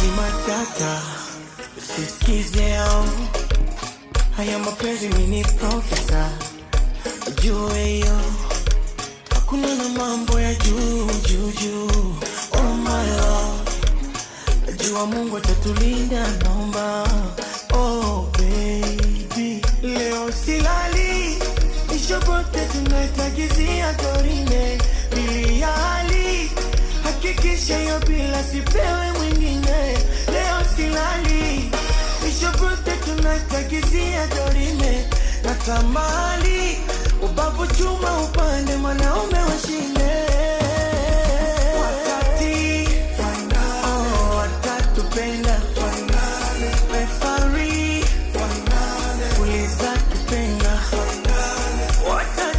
Zimatata usisikize yao, haya mapenzi mini profesa, ujue yo hakuna na mambo ya juu juu juu. Oh my love, najua Mungu atatulinda, naomba. Oh baby, leo silali, nishobote tunaitagizia dorime bili ya hali, hakikisha yo bila sipewe mwingine. Leo silali, nishobote tunaitagizia dorime na tamali, ubavu chuma upande mwanaume wa shini.